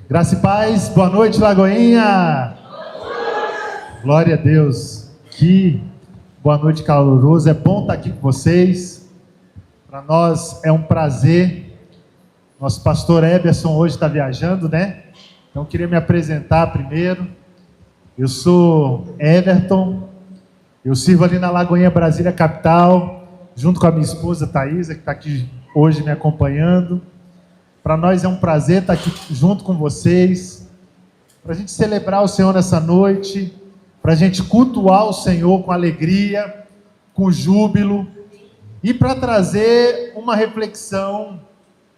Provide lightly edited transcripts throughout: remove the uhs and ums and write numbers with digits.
Graça e paz, boa noite, Lagoinha! Glória a Deus, que boa noite calorosa, é bom estar aqui com vocês, para nós é um prazer. Nosso pastor Eberson hoje está viajando, né? Então queria me apresentar primeiro. Eu sou Everton, eu sirvo ali na Lagoinha Brasília Capital, junto com a minha esposa Thaisa, que está aqui hoje me acompanhando. Para nós é um prazer estar aqui junto com vocês, para a gente celebrar o Senhor nessa noite, para a gente cultuar o Senhor com alegria, com júbilo, e para trazer uma reflexão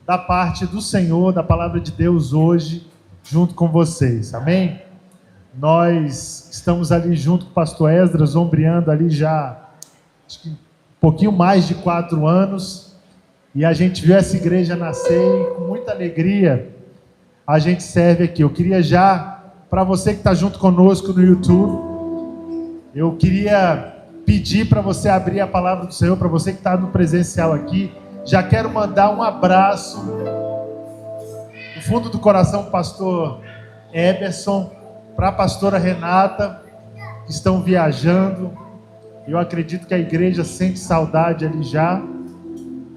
da parte do Senhor, da palavra de Deus hoje, junto com vocês, amém? Nós estamos ali junto com o pastor Esdras, ombreando ali já, acho que um pouquinho mais de 4 anos, e a gente viu essa igreja nascer e com muita alegria a gente serve aqui. Eu queria já, para você que está junto conosco no YouTube, eu queria pedir para você abrir a palavra do Senhor, para você que está no presencial aqui. Já quero mandar um abraço do fundo do coração para o pastor Eberson, para a pastora Renata, que estão viajando. Eu acredito que a igreja sente saudade ali já.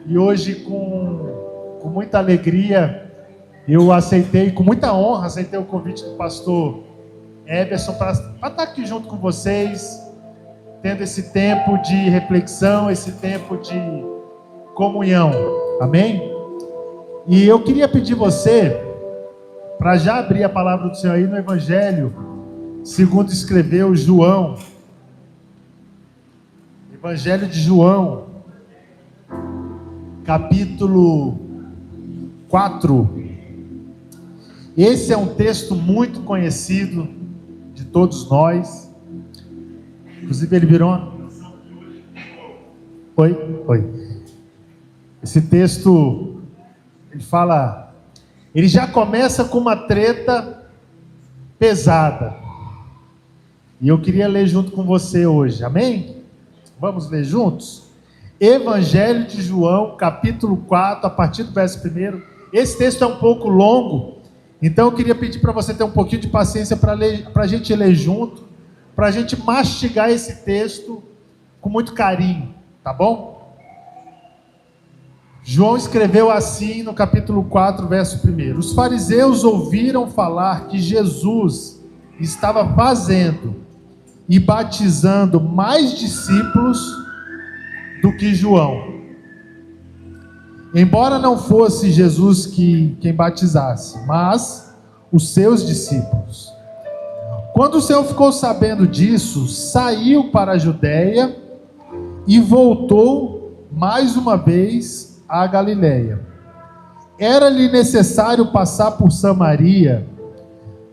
E hoje, com muita alegria, eu aceitei, com muita honra, aceitei o convite do pastor Eberson para estar aqui junto com vocês, tendo esse tempo de reflexão, esse tempo de comunhão, amém? E eu queria pedir você, para já abrir a palavra do Senhor aí no Evangelho, segundo escreveu João, Evangelho de João, capítulo 4. Esse é um texto muito conhecido de todos nós. Inclusive ele virou uma... Oi. Esse texto, ele fala... Ele já começa com uma treta pesada. E eu queria ler junto com você hoje, amém? Vamos ler juntos? Evangelho de João, capítulo 4, a partir do verso 1. Esse texto é um pouco longo, então eu queria pedir para você ter um pouquinho de paciência para a gente ler junto, para a gente mastigar esse texto com muito carinho, tá bom? João escreveu assim no capítulo 4, verso 1. Os fariseus ouviram falar que Jesus estava fazendo e batizando mais discípulos do que João, embora não fosse Jesus quem batizasse, mas os seus discípulos. Quando o Senhor ficou sabendo disso, saiu para a Judéia e voltou mais uma vez à Galiléia. Era-lhe necessário passar por Samaria.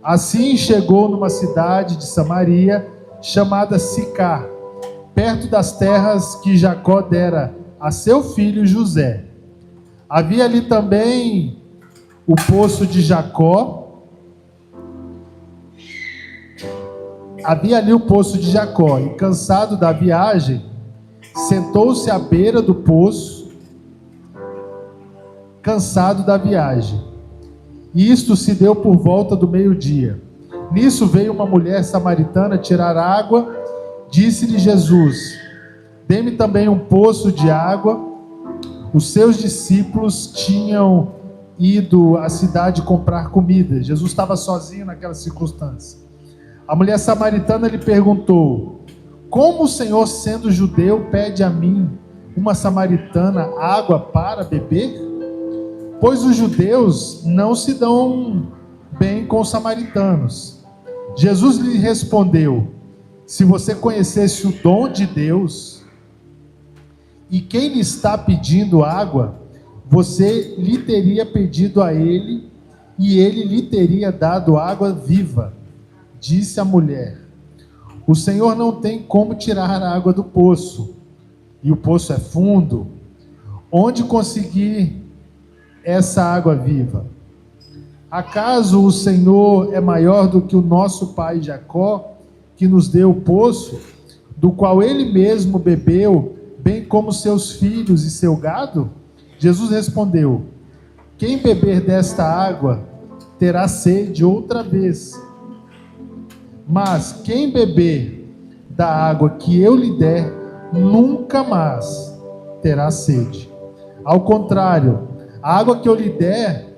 Assim chegou numa cidade de Samaria chamada Sicar, perto das terras que Jacó dera a seu filho José. Havia ali também o poço de Jacó. E cansado da viagem, sentou-se à beira do poço, cansado da viagem. E isto se deu por volta do meio-dia. Nisso veio uma mulher samaritana tirar água. Disse-lhe Jesus: dê-me também um poço de água. Os seus discípulos tinham ido à cidade comprar comida. Jesus estava sozinho naquela circunstância. A mulher samaritana lhe perguntou: como o Senhor, sendo judeu, pede a mim, uma samaritana, água para beber? Pois os judeus não se dão bem com os samaritanos. Jesus lhe respondeu: se você conhecesse o dom de Deus e quem lhe está pedindo água, você lhe teria pedido a ele e ele lhe teria dado água viva. Disse a mulher: o Senhor não tem como tirar a água do poço, e o poço é fundo. Onde conseguir essa água viva? Acaso o Senhor é maior do que o nosso pai Jacó, que nos deu o poço, do qual ele mesmo bebeu, bem como seus filhos e seu gado? Jesus respondeu: quem beber desta água terá sede outra vez. Mas quem beber da água que eu lhe der, nunca mais terá sede. Ao contrário, a água que eu lhe der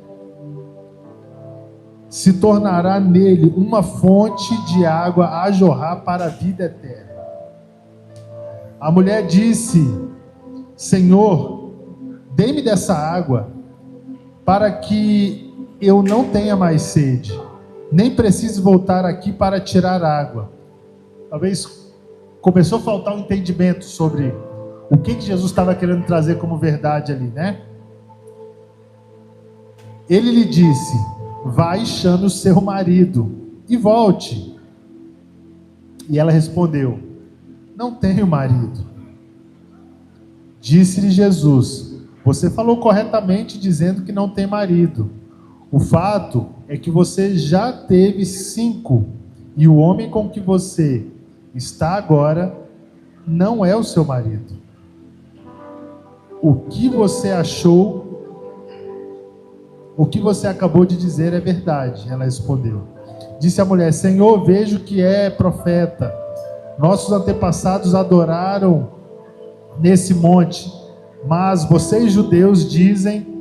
se tornará nele uma fonte de água a jorrar para a vida eterna. A mulher disse: Senhor, dê-me dessa água, para que eu não tenha mais sede, nem precise voltar aqui para tirar água. Talvez começou a faltar um entendimento sobre o que Jesus estava querendo trazer como verdade ali, né? Ele lhe disse: vá e chame o seu marido e volte. E ela respondeu: não tenho marido. Disse-lhe Jesus: você falou corretamente dizendo que não tem marido. O fato é que você já teve 5, e o homem com que você está agora não é o seu marido. O que você achou, o que você acabou de dizer é verdade. Ela respondeu. Disse a mulher: Senhor, vejo que é profeta. Nossos antepassados adoraram nesse monte, mas vocês judeus dizem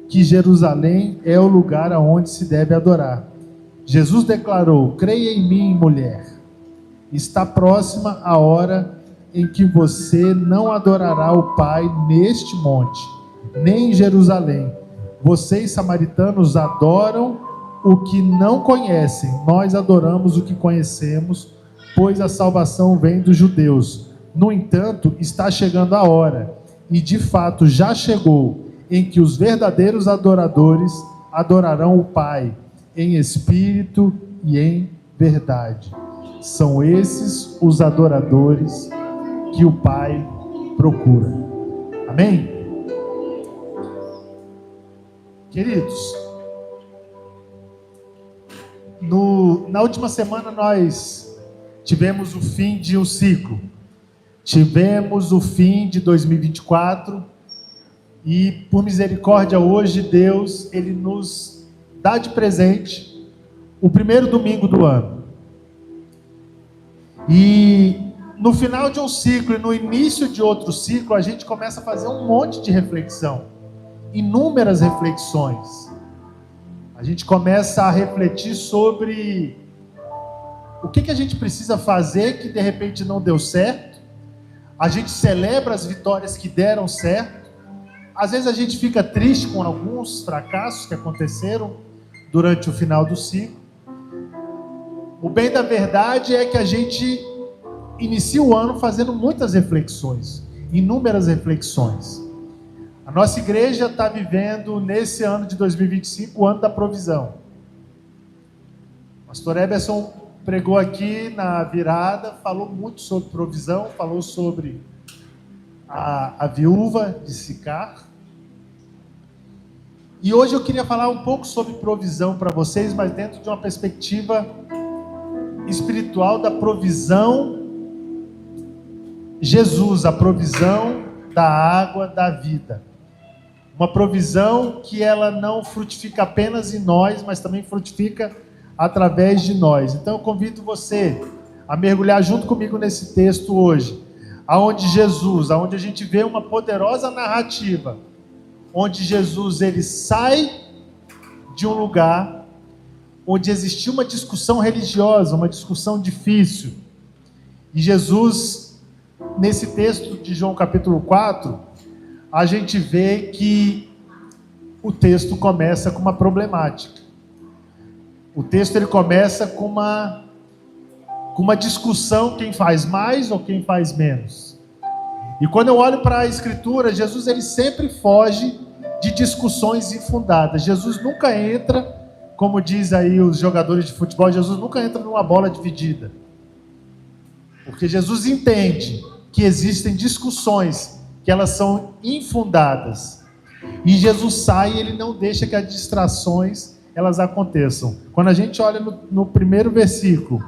que Jerusalém é o lugar aonde se deve adorar. Jesus declarou: creia em mim, mulher. Está próxima a hora em que você não adorará o Pai neste monte, nem em Jerusalém. Vocês, samaritanos, adoram o que não conhecem. Nós adoramos o que conhecemos, pois a salvação vem dos judeus. No entanto, está chegando a hora, e de fato já chegou, em que os verdadeiros adoradores adorarão o Pai, em espírito e em verdade. São esses os adoradores que o Pai procura. Amém? Queridos, na última semana nós tivemos o fim de um ciclo. Tivemos o fim de 2024 e, por misericórdia, hoje Deus, Ele nos dá de presente o primeiro domingo do ano. E no final de um ciclo e no início de outro ciclo, a gente começa a fazer um monte de reflexão, inúmeras reflexões. A gente começa a refletir sobre o que a gente precisa fazer que de repente não deu certo. A gente celebra as vitórias que deram certo. Às vezes a gente fica triste com alguns fracassos que aconteceram durante o final do ciclo. O bem da verdade é que a gente inicia o ano fazendo muitas reflexões, inúmeras reflexões. A nossa igreja está vivendo nesse ano de 2025 o ano da provisão. O pastor Eberson pregou aqui na virada, falou muito sobre provisão, falou sobre a viúva de Sicar. E hoje eu queria falar um pouco sobre provisão para vocês, mas dentro de uma perspectiva espiritual da provisão Jesus, a provisão da água da vida. Uma provisão que ela não frutifica apenas em nós, mas também frutifica através de nós. Então eu convido você a mergulhar junto comigo nesse texto hoje, aonde a gente vê uma poderosa narrativa, onde Jesus ele sai de um lugar onde existia uma discussão religiosa, uma discussão difícil. E Jesus, nesse texto de João capítulo 4, a gente vê que o texto começa com uma problemática. O texto ele começa com uma discussão, quem faz mais ou quem faz menos. E quando eu olho para a Escritura, Jesus ele sempre foge de discussões infundadas. Jesus nunca entra, como diz aí os jogadores de futebol, Jesus nunca entra numa bola dividida. Porque Jesus entende que existem discussões que elas são infundadas. E Jesus sai e ele não deixa que as distrações elas aconteçam. Quando a gente olha no primeiro versículo,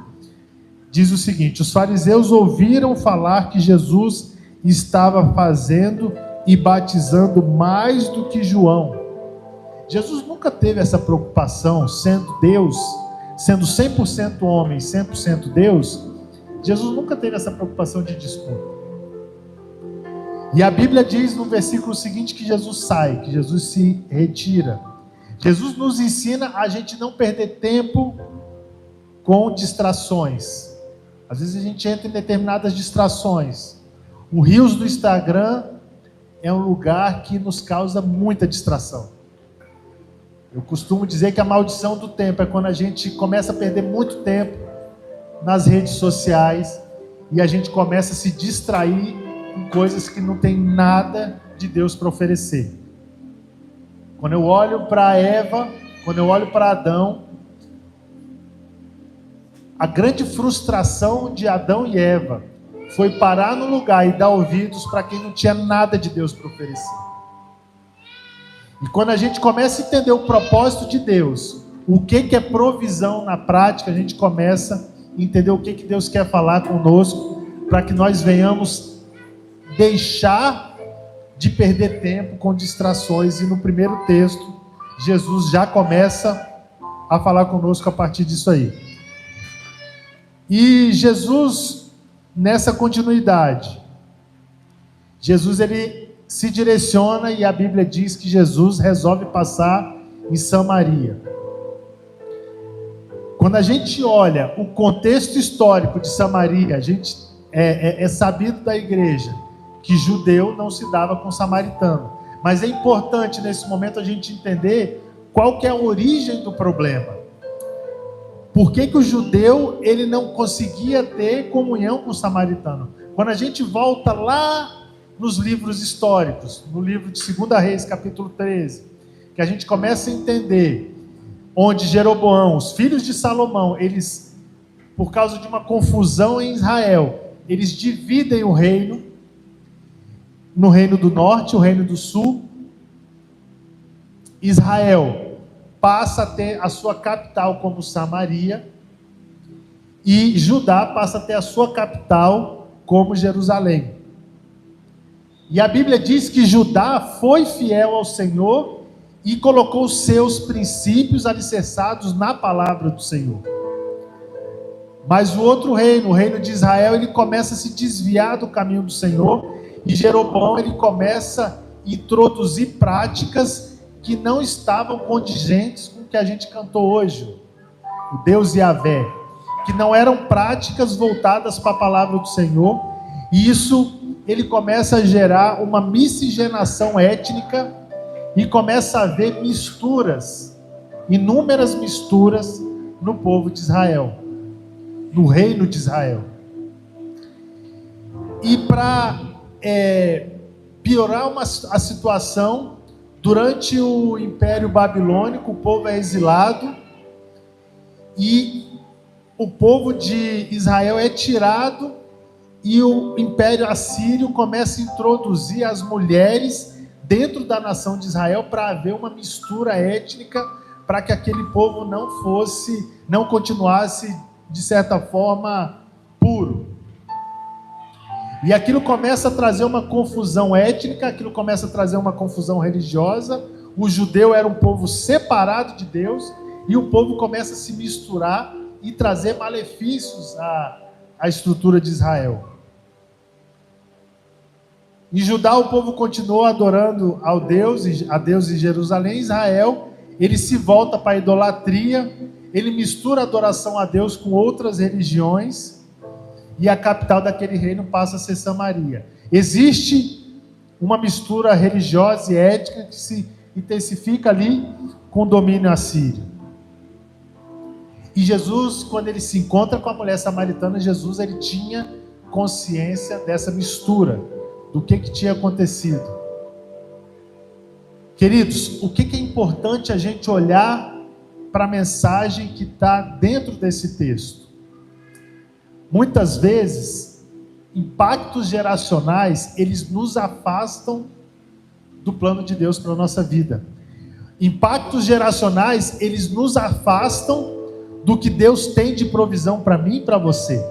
diz o seguinte: os fariseus ouviram falar que Jesus estava fazendo e batizando mais do que João. Jesus nunca teve essa preocupação, sendo Deus, sendo 100% homem, 100% Deus. Jesus nunca teve essa preocupação de disputa. E a Bíblia diz no versículo seguinte que Jesus sai, que Jesus se retira. Jesus nos ensina a gente não perder tempo com distrações. Às vezes a gente entra em determinadas distrações. O Reels do Instagram é um lugar que nos causa muita distração. Eu costumo dizer que a maldição do tempo é quando a gente começa a perder muito tempo nas redes sociais e a gente começa a se distrair com coisas que não tem nada de Deus para oferecer. Quando eu olho para Eva, quando eu olho para Adão, a grande frustração de Adão e Eva foi parar no lugar e dar ouvidos para quem não tinha nada de Deus para oferecer. E quando a gente começa a entender o propósito de Deus, o que é provisão na prática, a gente começa a entender o que Deus quer falar conosco, para que nós venhamos deixar de perder tempo com distrações. E no primeiro texto, Jesus já começa a falar conosco a partir disso aí. E Jesus, nessa continuidade, Jesus ele se direciona e a Bíblia diz que Jesus resolve passar em Samaria. Quando a gente olha o contexto histórico de Samaria, a gente é sabido da igreja que judeu não se dava com samaritano. Mas é importante nesse momento a gente entender qual que é a origem do problema. Por que o judeu ele não conseguia ter comunhão com o samaritano? Quando a gente volta lá nos livros históricos, no livro de 2 Reis, capítulo 13, que a gente começa a entender onde Jeroboão, os filhos de Salomão, eles, por causa de uma confusão em Israel, eles dividem o reino, no reino do norte, o reino do sul. Israel passa a ter a sua capital como Samaria, e Judá passa a ter a sua capital como Jerusalém. E a Bíblia diz que Judá foi fiel ao Senhor e colocou os seus princípios alicerçados na palavra do Senhor. Mas o outro reino, o reino de Israel, ele começa a se desviar do caminho do Senhor, e Jeroboão ele começa a introduzir práticas que não estavam condigentes com o que a gente cantou hoje, o Deus Yahvé, que não eram práticas voltadas para a palavra do Senhor, e isso ele começa a gerar uma miscigenação étnica, e começa a haver misturas, inúmeras misturas no povo de Israel, no reino de Israel. E para piorar a situação, durante o Império Babilônico, o povo é exilado e o povo de Israel é tirado, e o Império Assírio começa a introduzir as mulheres dentro da nação de Israel para haver uma mistura étnica, para que aquele povo não continuasse, de certa forma, puro. E aquilo começa a trazer uma confusão étnica, aquilo começa a trazer uma confusão religiosa. O judeu era um povo separado de Deus, e o povo começa a se misturar e trazer malefícios à estrutura de Israel. Em Judá o povo continuou adorando a Deus em Jerusalém. Israel, ele se volta para a idolatria, ele mistura a adoração a Deus com outras religiões, e a capital daquele reino passa a ser Samaria. Existe uma mistura religiosa e étnica que se intensifica ali com o domínio assírio. E Jesus, quando ele se encontra com a mulher samaritana, Jesus ele tinha consciência dessa mistura, do que tinha acontecido. Queridos, o que é importante a gente olhar para a mensagem que está dentro desse texto? Muitas vezes, impactos geracionais, eles nos afastam do plano de Deus para a nossa vida. Impactos geracionais, eles nos afastam do que Deus tem de provisão para mim e para você.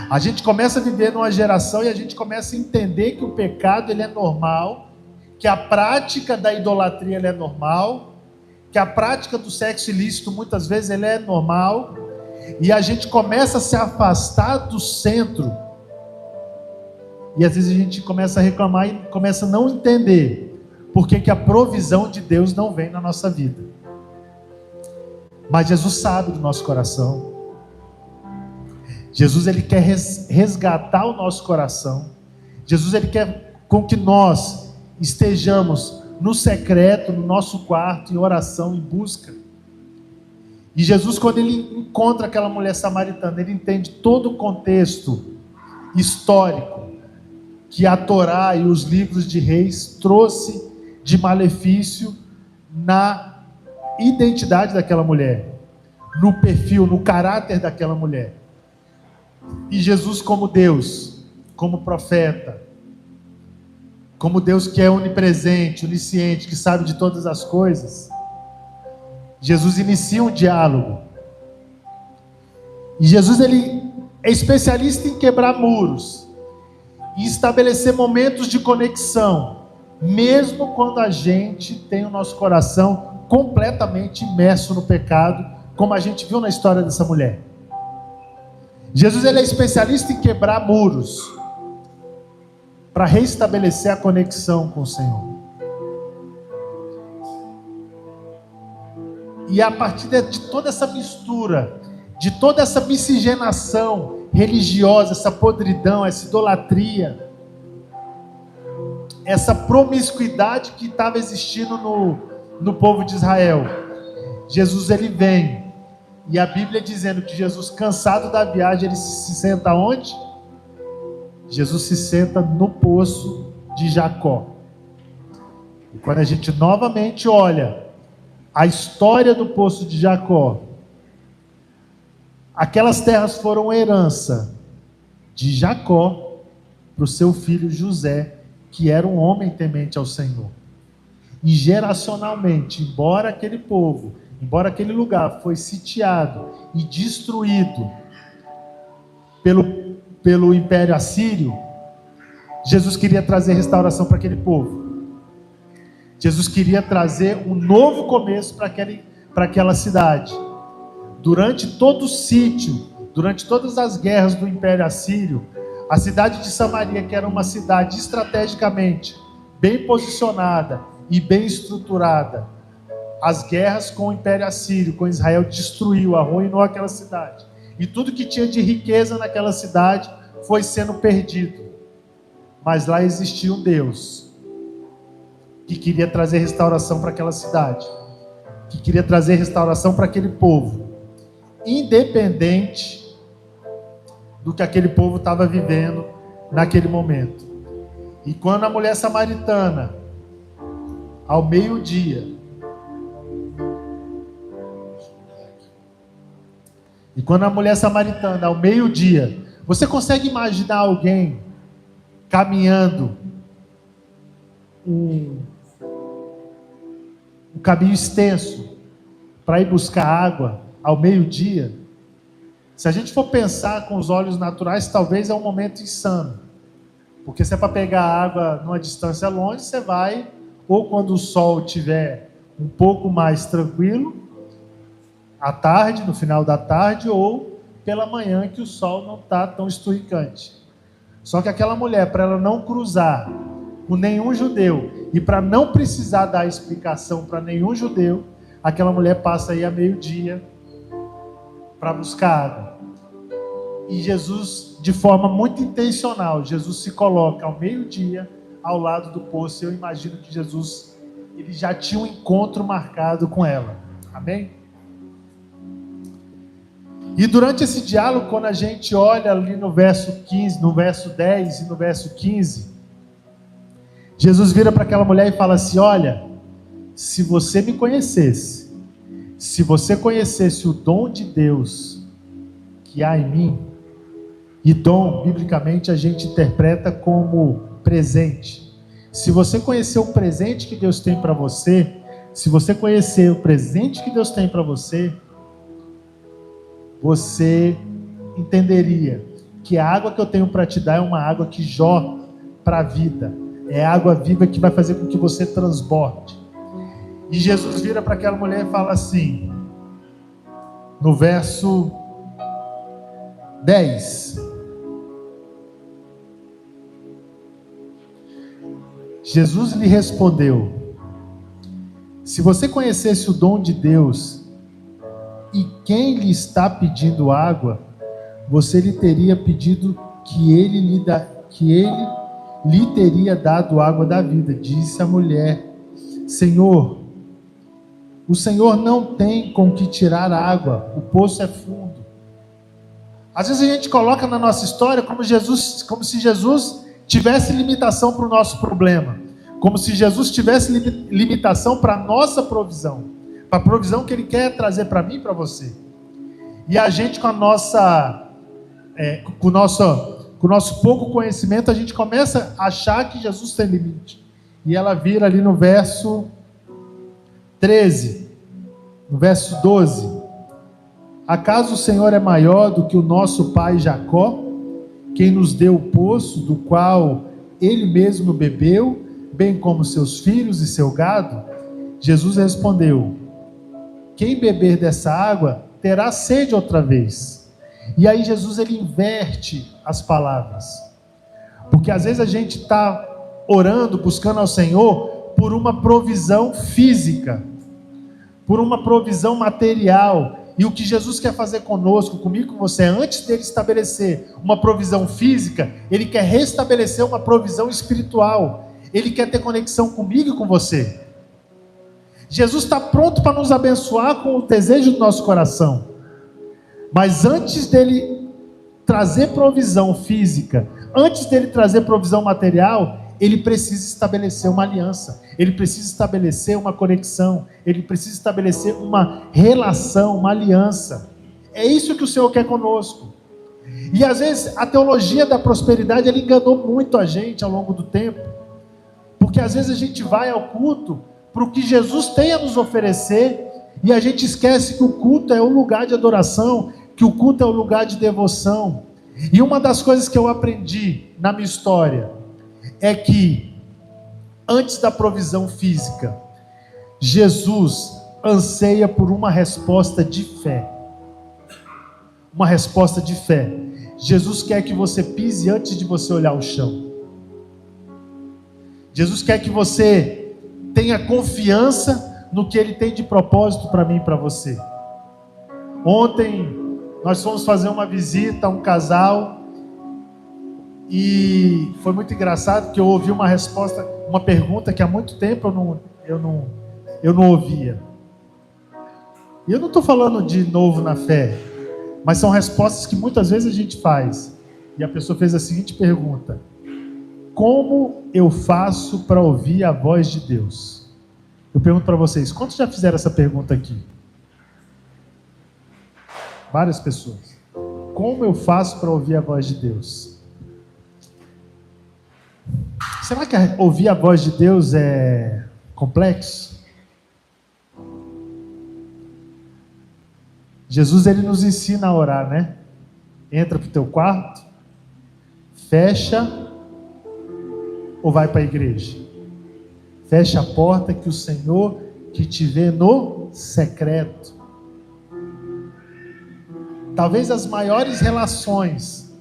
A gente começa a viver numa geração e a gente começa a entender que o pecado ele é normal, que a prática da idolatria ela é normal, que a prática do sexo ilícito muitas vezes ela é normal, e a gente começa a se afastar do centro, e às vezes a gente começa a reclamar e começa a não entender por que a provisão de Deus não vem na nossa vida. Mas Jesus sabe do nosso coração. Jesus ele quer resgatar o nosso coração. Jesus ele quer com que nós estejamos no secreto, no nosso quarto, em oração, em busca. E Jesus, quando ele encontra aquela mulher samaritana, ele entende todo o contexto histórico que a Torá e os livros de reis trouxe de malefício na identidade daquela mulher, no perfil, no caráter daquela mulher. E Jesus, como Deus, como profeta, como Deus que é onipresente, onisciente, que sabe de todas as coisas, Jesus inicia um diálogo. E Jesus ele é especialista em quebrar muros e estabelecer momentos de conexão, mesmo quando a gente tem o nosso coração completamente imerso no pecado, como a gente viu na história dessa mulher. Jesus ele é especialista em quebrar muros para restabelecer a conexão com o Senhor. E a partir de toda essa mistura, de toda essa miscigenação religiosa, essa podridão, essa idolatria, essa promiscuidade que estava existindo no povo de Israel, Jesus ele vem, e a Bíblia dizendo que Jesus, cansado da viagem, ele se senta onde? Jesus se senta no poço de Jacó. E quando a gente novamente olha a história do poço de Jacó, aquelas terras foram herança de Jacó para o seu filho José, que era um homem temente ao Senhor. E geracionalmente, embora aquele lugar foi sitiado e destruído pelo Império Assírio, Jesus queria trazer restauração para aquele povo. Jesus queria trazer um novo começo para aquela cidade. Durante todo o sítio, durante todas as guerras do Império Assírio, a cidade de Samaria, que era uma cidade estrategicamente bem posicionada e bem estruturada, as guerras com o Império Assírio, com Israel, destruiu, arruinou aquela cidade. E tudo que tinha de riqueza naquela cidade foi sendo perdido. Mas lá existia um Deus que queria trazer restauração para aquela cidade, que queria trazer restauração para aquele povo, independente do que aquele povo estava vivendo naquele momento. E quando a mulher samaritana, ao meio-dia, você consegue imaginar alguém caminhando um caminho extenso para ir buscar água ao meio-dia? Se a gente for pensar com os olhos naturais, talvez é um momento insano, porque se é para pegar água numa distância longe, você vai, ou quando o sol estiver um pouco mais tranquilo, à tarde, no final da tarde, ou pela manhã, que o sol não está tão esturricante. Só que aquela mulher, para ela não cruzar com nenhum judeu, e para não precisar dar explicação para nenhum judeu, aquela mulher passa aí a meio-dia para buscar água. E Jesus, de forma muito intencional, Jesus se coloca ao meio-dia ao lado do poço. Eu imagino que Jesus ele já tinha um encontro marcado com ela. Amém? E durante esse diálogo, quando a gente olha ali no verso 15, no verso 10 e no verso 15, Jesus vira para aquela mulher e fala assim: olha, se você me conhecesse, se você conhecesse o dom de Deus que há em mim, e dom, biblicamente, a gente interpreta como presente. Se você conhecer o presente que Deus tem para você, se você conhecer o presente que Deus tem para você, você entenderia que a água que eu tenho para te dar é uma água que jorra para a vida, É água viva que vai fazer com que você transborde. E Jesus vira para aquela mulher e fala assim, no verso 10. Jesus lhe respondeu: se você conhecesse o dom de Deus e quem lhe está pedindo água, você lhe teria pedido que ele lhe teria dado água da vida. Disse a mulher: Senhor, o Senhor não tem com que tirar água, o poço é fundo. Às vezes a gente coloca na nossa história como se Jesus tivesse limitação para o nosso problema, como se Jesus tivesse limitação para a nossa provisão, para a provisão que Ele quer trazer para mim e para você. E a gente com o nosso pouco conhecimento, a gente começa a achar que Jesus tem limite. E ela vira ali no verso 13, no verso 12: acaso o Senhor é maior do que o nosso pai Jacó, quem nos deu o poço do qual ele mesmo bebeu, bem como seus filhos e seu gado? Jesus respondeu: quem beber dessa água terá sede outra vez. E aí Jesus ele inverte as palavras, porque às vezes a gente está orando, buscando ao Senhor por uma provisão física, por uma provisão material. E o que Jesus quer fazer conosco, comigo, com você, antes dele estabelecer uma provisão física, ele quer restabelecer uma provisão espiritual. Ele quer ter conexão comigo e com você. Jesus está pronto para nos abençoar com o desejo do nosso coração. Mas antes dele trazer provisão física, antes dele trazer provisão material, ele precisa estabelecer uma aliança, ele precisa estabelecer uma conexão, ele precisa estabelecer uma relação, uma aliança. É isso que o Senhor quer conosco. E às vezes a teologia da prosperidade, ela enganou muito a gente ao longo do tempo, porque às vezes a gente vai ao culto para o que Jesus tem a nos oferecer, e a gente esquece que o culto é um lugar de adoração, que o culto é um lugar de devoção. E uma das coisas que eu aprendi na minha história é que antes da provisão física, Jesus anseia por uma resposta de fé. Uma resposta de fé. Jesus quer que você pise antes de você olhar o chão. Jesus quer que você tenha confiança no que Ele tem de propósito para mim e para você. Ontem nós fomos fazer uma visita a um casal e foi muito engraçado, porque eu ouvi uma resposta, uma pergunta que há muito tempo eu não ouvia. E eu não estou falando de novo na fé, mas são respostas que muitas vezes a gente faz. E a pessoa fez a seguinte pergunta: como eu faço para ouvir a voz de Deus? Eu pergunto para vocês, quantos já fizeram essa pergunta aqui? Várias pessoas. Como eu faço para ouvir a voz de Deus? Será que ouvir a voz de Deus é complexo? Jesus ele nos ensina a orar, né? Entra para o teu quarto, fecha ou vai para a igreja? Fecha a porta que o Senhor que te vê no secreto. Talvez as maiores relações,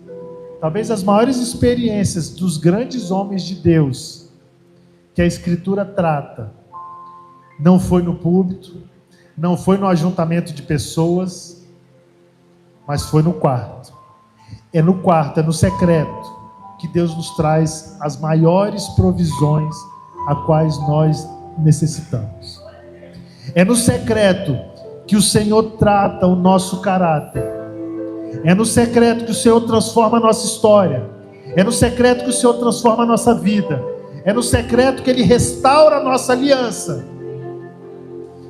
talvez as maiores experiências dos grandes homens de Deus que a Escritura trata, não foi no púlpito, não foi no ajuntamento de pessoas, mas foi no quarto. É no quarto, é no secreto, que Deus nos traz as maiores provisões a quais nós necessitamos. É no secreto que o Senhor trata o nosso caráter. É no secreto que o Senhor transforma a nossa história. É no secreto que o Senhor transforma a nossa vida. É no secreto que Ele restaura a nossa aliança.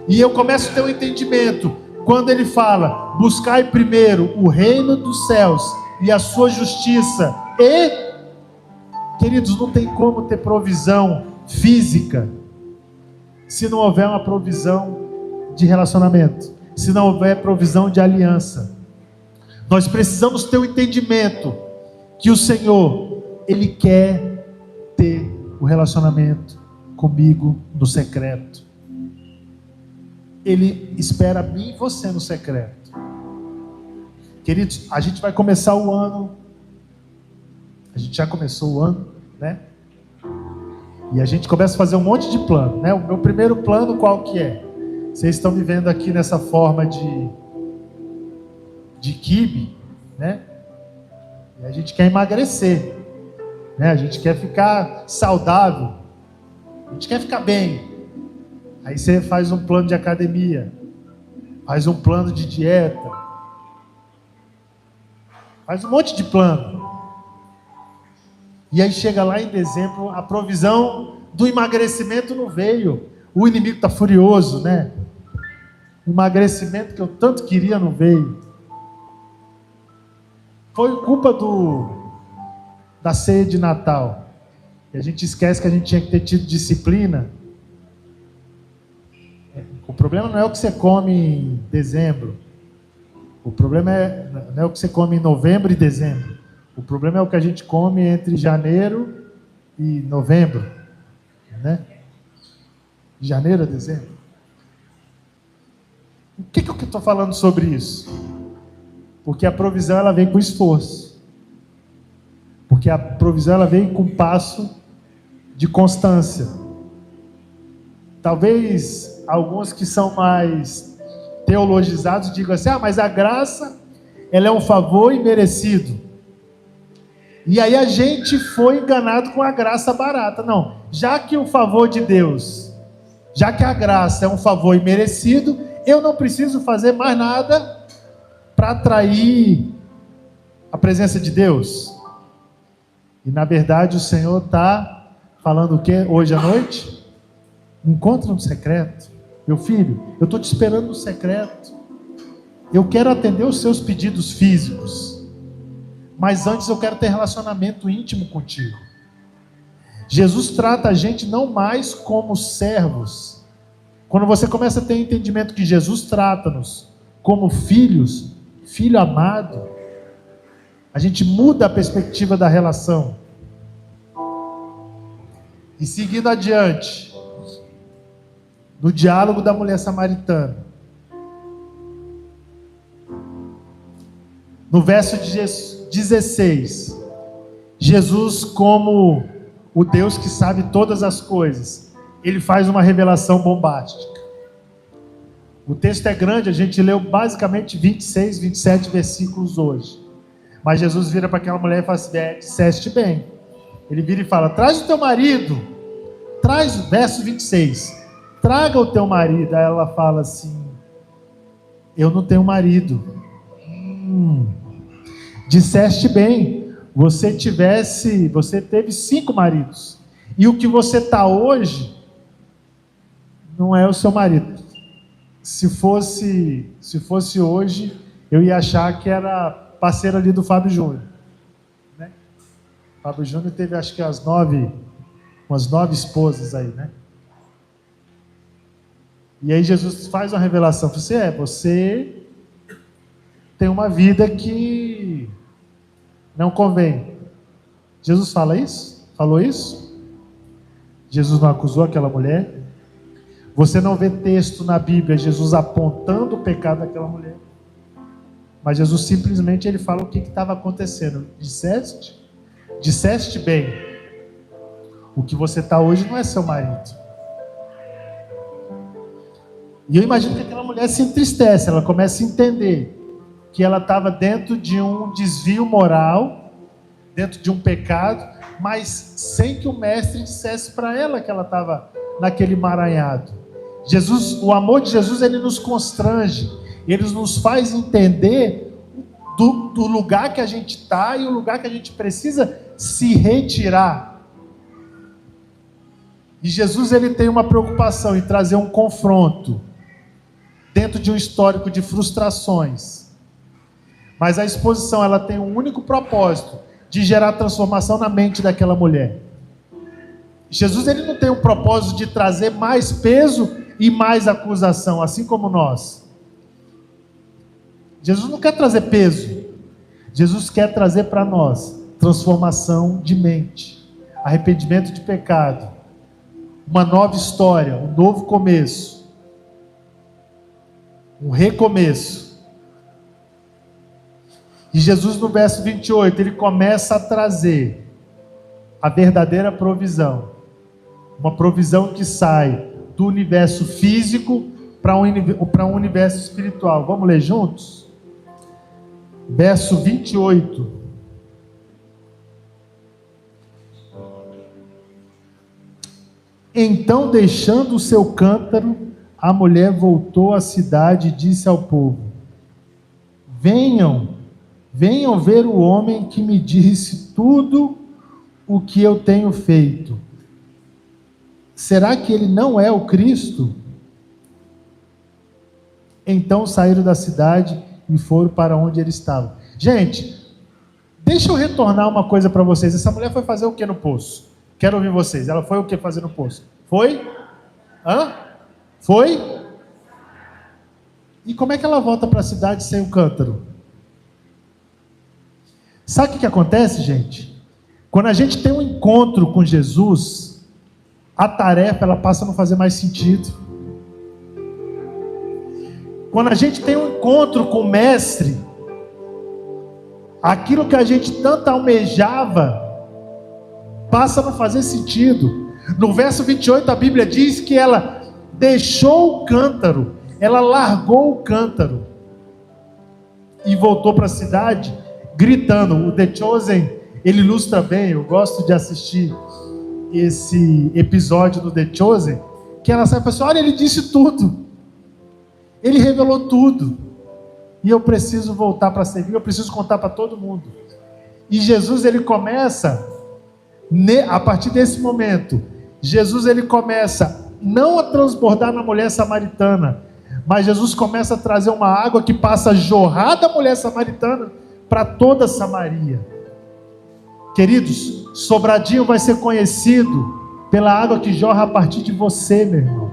E eu começo a ter um entendimento quando Ele fala: buscai primeiro o reino dos céus e a sua justiça. E, queridos, não tem como ter provisão física se não houver uma provisão de relacionamento, se não houver provisão de aliança. Nós precisamos ter o entendimento que o Senhor, Ele quer ter o relacionamento comigo no secreto. Ele espera mim e você no secreto. Queridos, a gente vai começar o ano. A gente já começou o ano, né? E a gente começa a fazer um monte de plano, né? O meu primeiro plano qual que é? Vocês estão me vendo aqui nessa forma de quibe, né? E a gente quer emagrecer, né? A gente quer ficar saudável, a gente quer ficar bem. Aí você faz um plano de academia, faz um plano de dieta, faz um monte de plano. E aí chega lá em dezembro, a provisão do emagrecimento não veio. O inimigo está furioso, né? O emagrecimento que eu tanto queria não veio. Foi culpa da ceia de Natal. E a gente esquece que a gente tinha que ter tido disciplina. O problema não é o que você come em dezembro. O problema não é o que você come em novembro e dezembro. O problema é o que a gente come entre janeiro e novembro, né? De janeiro a dezembro. Por que eu estou falando sobre isso? Porque a provisão ela vem com esforço. Porque a provisão ela vem com passo de constância. Talvez alguns que são mais teologizados digam assim: mas a graça ela é um favor imerecido. E aí a gente foi enganado com a graça barata. Não, já que o favor de Deus, já que a graça é um favor imerecido, eu não preciso fazer mais nada para atrair a presença de Deus. E na verdade o Senhor está falando o que hoje à noite? Encontro no secreto. Meu filho, eu estou te esperando no secreto. Eu quero atender os seus pedidos físicos, mas antes eu quero ter relacionamento íntimo contigo. Jesus trata a gente não mais como servos. Quando você começa a ter entendimento que Jesus trata-nos como filhos, filho amado, a gente muda a perspectiva da relação. E seguindo adiante, no diálogo da mulher samaritana, no verso 16, Jesus, como o Deus que sabe todas as coisas, ele faz uma revelação bombástica. O texto é grande, a gente leu basicamente 26, 27 versículos hoje. Mas Jesus vira para aquela mulher e fala assim: disseste bem. Ele vira e fala: traz o teu marido. Traz, verso 26. Traga o teu marido. Aí ela fala assim: eu não tenho marido. Disseste bem, você teve 5 maridos, e o que você está hoje não é o seu marido. Se fosse hoje, eu ia achar que era parceiro ali do Fábio Júnior, né? Fábio Júnior teve acho que umas 9 esposas aí, né? E aí Jesus faz uma revelação, você tem uma vida que não convém. Jesus fala isso? Falou isso? Jesus não acusou aquela mulher? Você não vê texto na Bíblia Jesus apontando o pecado daquela mulher, mas Jesus simplesmente ele fala o que estava acontecendo. Disseste bem, o que você está hoje não é seu marido. E eu imagino que aquela mulher se entristece, ela começa a entender que ela estava dentro de um desvio moral, dentro de um pecado, mas sem que o mestre dissesse para ela que ela estava naquele emaranhado. Jesus, o amor de Jesus, ele nos constrange, ele nos faz entender do lugar que a gente está e o lugar que a gente precisa se retirar. E Jesus, ele tem uma preocupação em trazer um confronto dentro de um histórico de frustrações. Mas a exposição, ela tem um único propósito, de gerar transformação na mente daquela mulher. Jesus, ele não tem um propósito de trazer mais peso e mais acusação, assim como nós. Jesus não quer trazer peso. Jesus quer trazer para nós transformação de mente. arrependimento de pecado, uma nova história, um novo começo, um recomeço. E Jesus, no verso 28, ele começa a trazer a verdadeira provisão, uma provisão que sai do universo físico para um universo espiritual. Vamos ler juntos? Verso 28. Então, deixando o seu cântaro, a mulher voltou à cidade e disse ao povo: venham ver o homem que me disse tudo o que eu tenho feito. Será que ele não é o Cristo? Então saíram da cidade e foram para onde ele estava. Gente, deixa eu retornar uma coisa para vocês. Essa mulher foi fazer o que no poço? Quero ouvir vocês. Ela foi o que fazer no poço? Foi? Foi? E como é que ela volta para a cidade sem o cântaro? Sabe o que acontece, gente? Quando a gente tem um encontro com Jesus, a tarefa ela passa a não fazer mais sentido. Quando a gente tem um encontro com o Mestre, aquilo que a gente tanto almejava passa a não fazer sentido. No verso 28 a Bíblia diz que ela deixou o cântaro, ela largou o cântaro e voltou para a cidade gritando. O The Chosen, ele ilustra bem, eu gosto de assistir esse episódio do The Chosen, que ela sai e fala assim: olha, ele disse tudo, ele revelou tudo, e eu preciso voltar para servir, eu preciso contar para todo mundo. E Jesus, ele começa, a partir desse momento, Jesus, ele começa não a transbordar na mulher samaritana, mas Jesus começa a trazer uma água que passa a jorrar da mulher samaritana para toda Samaria. Queridos, Sobradinho vai ser conhecido pela água que jorra a partir de você, meu irmão.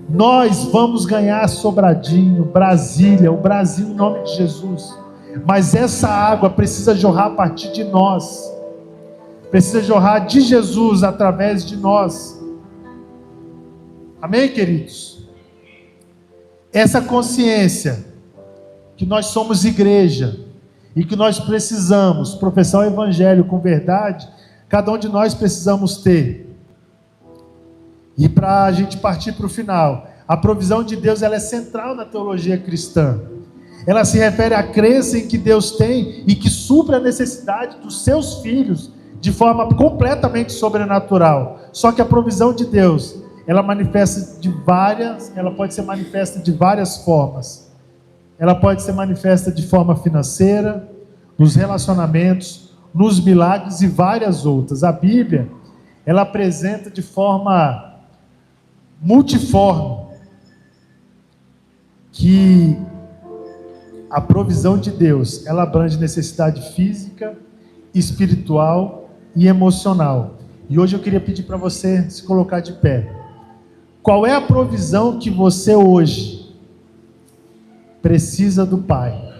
Nós vamos ganhar Sobradinho, Brasília, o Brasil em nome de Jesus. Mas essa água precisa jorrar a partir de nós. Precisa jorrar de Jesus através de nós. Amém, queridos? Essa consciência que nós somos igreja e que nós precisamos professar o evangelho com verdade, cada um de nós precisamos ter. E para a gente partir para o final, a provisão de Deus ela é central na teologia cristã. Ela se refere à crença em que Deus tem e que supre a necessidade dos seus filhos de forma completamente sobrenatural. Só que a provisão de Deus, ela pode ser manifesta de várias formas. Ela pode ser manifesta de forma financeira, nos relacionamentos, nos milagres e várias outras. A Bíblia, ela apresenta de forma multiforme que a provisão de Deus, ela abrange necessidade física, espiritual e emocional. E hoje eu queria pedir para você se colocar de pé. Qual é a provisão que você hoje precisa do Pai?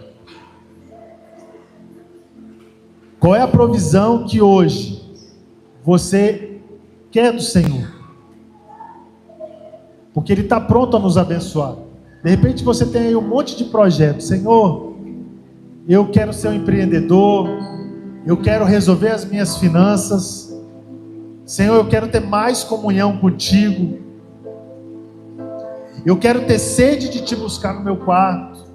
Qual é a provisão que hoje você quer do Senhor? Porque Ele está pronto a nos abençoar. De repente você tem aí um monte de projetos. Senhor, eu quero ser um empreendedor, eu quero resolver as minhas finanças. Senhor, eu quero ter mais comunhão contigo. Eu quero ter sede de te buscar no meu quarto.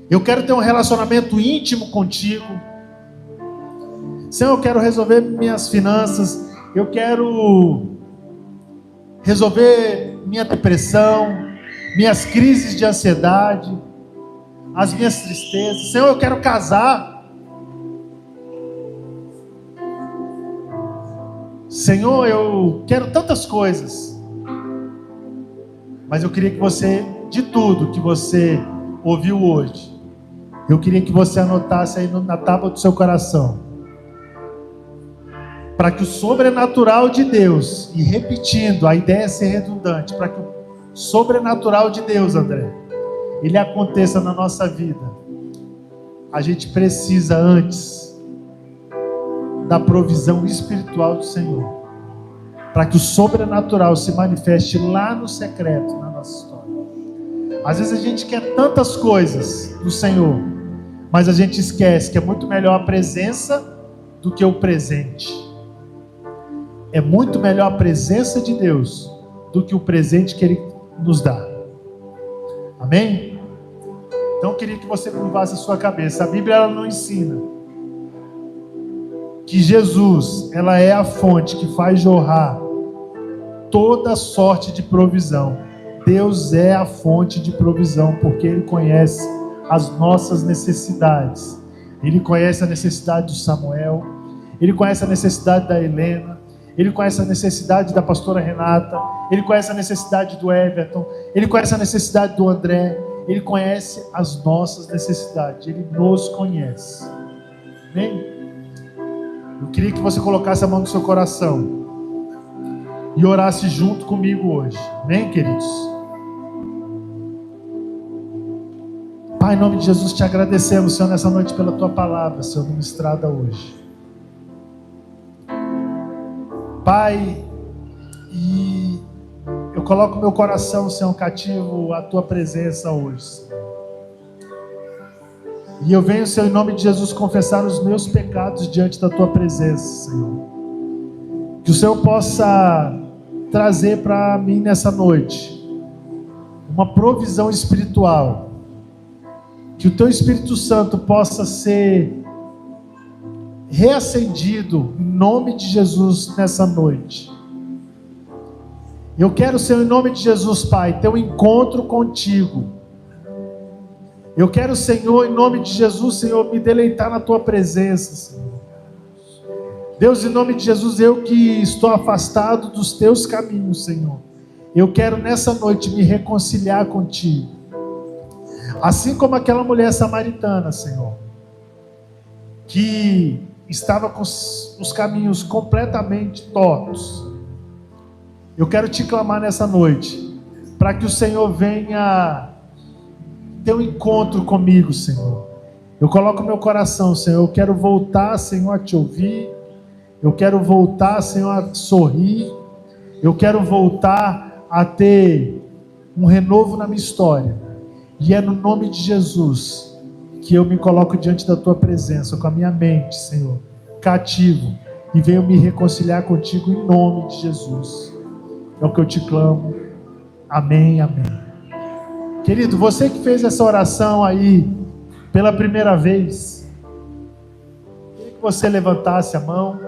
Eu quero ter um relacionamento íntimo contigo. Senhor, eu quero resolver minhas finanças. Eu quero resolver minha depressão, minhas crises de ansiedade, as minhas tristezas. Senhor, eu quero casar. Senhor, eu quero tantas coisas. Mas eu queria que você, de tudo que você ouviu hoje, eu queria que você anotasse aí na tábua do seu coração, para que o sobrenatural de Deus, e repetindo, a ideia é ser redundante, para que o sobrenatural de Deus, André, ele aconteça na nossa vida, a gente precisa antes da provisão espiritual do Senhor, para que o sobrenatural se manifeste lá no secreto na nossa história. Às vezes a gente quer tantas coisas do Senhor, mas a gente esquece que é muito melhor a presença do que o presente. É muito melhor a presença de Deus do que o presente que Ele nos dá. Amém? Então eu queria que você curvasse a sua cabeça. A Bíblia ela não ensina que Jesus, ela é a fonte que faz jorrar toda sorte de provisão. Deus é a fonte de provisão, porque Ele conhece as nossas necessidades. Ele conhece a necessidade do Samuel, Ele conhece a necessidade da Helena, Ele conhece a necessidade da pastora Renata, Ele conhece a necessidade do Everton, Ele conhece a necessidade do André, Ele conhece as nossas necessidades, Ele nos conhece. Amém? Eu queria que você colocasse a mão no seu coração e orasse junto comigo hoje. Amém, queridos? Pai, em nome de Jesus, te agradecemos, Senhor, nessa noite pela Tua palavra, Senhor, ministrada hoje. Pai, e eu coloco meu coração, Senhor, cativo à Tua presença hoje, Senhor. E eu venho, Senhor, em nome de Jesus, confessar os meus pecados diante da Tua presença, Senhor. Que o Senhor possa trazer para mim nessa noite uma provisão espiritual. Que o Teu Espírito Santo possa ser reacendido em nome de Jesus nessa noite. Eu quero, Senhor, em nome de Jesus, Pai, ter um encontro contigo. Eu quero, Senhor, em nome de Jesus, Senhor, me deleitar na Tua presença, Senhor. Deus, em nome de Jesus, eu que estou afastado dos Teus caminhos, Senhor, eu quero nessa noite me reconciliar contigo. Assim como aquela mulher samaritana, Senhor, que estava com os caminhos completamente tortos. Eu quero te clamar nessa noite, para que o Senhor venha ter um encontro comigo, Senhor. Eu coloco meu coração, Senhor, eu quero voltar, Senhor, a te ouvir. Eu quero voltar, Senhor, a sorrir. Eu quero voltar a ter um renovo na minha história. E é no nome de Jesus que eu me coloco diante da Tua presença, com a minha mente, Senhor, cativo, e venho me reconciliar contigo em nome de Jesus. É o que eu te clamo. Amém, amém. Querido, você que fez essa oração aí pela primeira vez, queria que você levantasse a mão.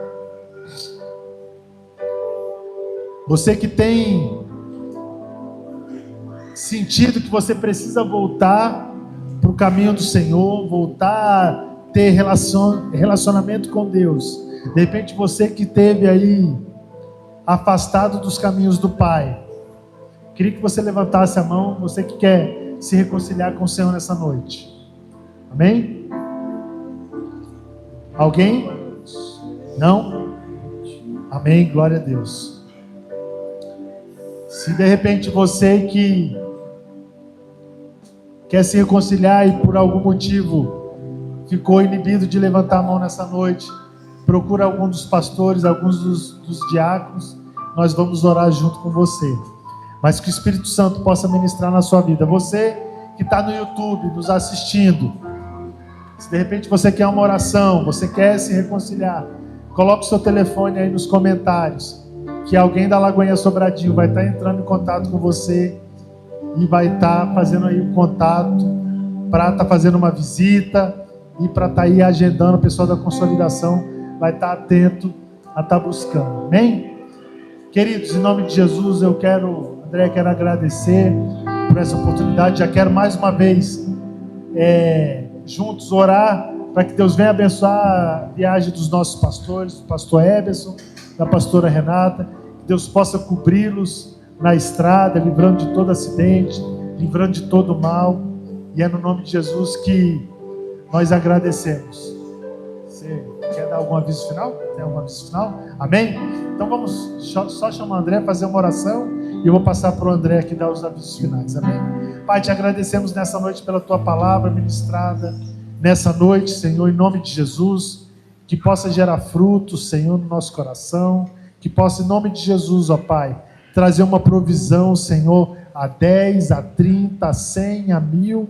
Você que tem sentido que você precisa voltar para o caminho do Senhor, voltar a ter relacionamento com Deus. De repente você que esteve aí afastado dos caminhos do Pai, queria que você levantasse a mão, você que quer se reconciliar com o Senhor nessa noite. Amém? Alguém? Não? Amém, glória a Deus. Se de repente você que quer se reconciliar e por algum motivo ficou inibido de levantar a mão nessa noite, procura algum dos pastores, alguns dos diáconos, nós vamos orar junto com você. Mas que o Espírito Santo possa ministrar na sua vida. Você que está no YouTube nos assistindo, se de repente você quer uma oração, você quer se reconciliar, coloque o seu telefone aí nos comentários, que alguém da Lagoinha Sobradinho vai estar entrando em contato com você e vai estar fazendo aí um contato para estar fazendo uma visita e para estar aí agendando. O pessoal da consolidação vai estar atento a estar buscando. Amém? Queridos, em nome de Jesus, André, quero agradecer por essa oportunidade. Já quero mais uma vez juntos orar para que Deus venha abençoar a viagem dos nossos pastores, do pastor Everson, da pastora Renata, que Deus possa cobri-los na estrada, livrando de todo acidente, livrando de todo mal, e é no nome de Jesus que nós agradecemos. Você quer dar algum aviso final? Tem algum aviso final? Amém? Então vamos só chamar o André, fazer uma oração, e eu vou passar para o André aqui dar os avisos finais. Amém? Pai, te agradecemos nessa noite pela Tua palavra ministrada nessa noite, Senhor, em nome de Jesus. que possa gerar frutos, Senhor, no nosso coração, que possa, em nome de Jesus, ó Pai, trazer uma provisão, Senhor, a 10, a 30, a 100, a 1000,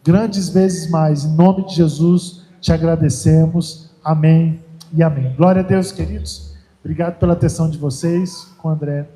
grandes vezes mais. Em nome de Jesus, te agradecemos. Amém e amém. Glória a Deus, queridos. Obrigado pela atenção de vocês. Com o André.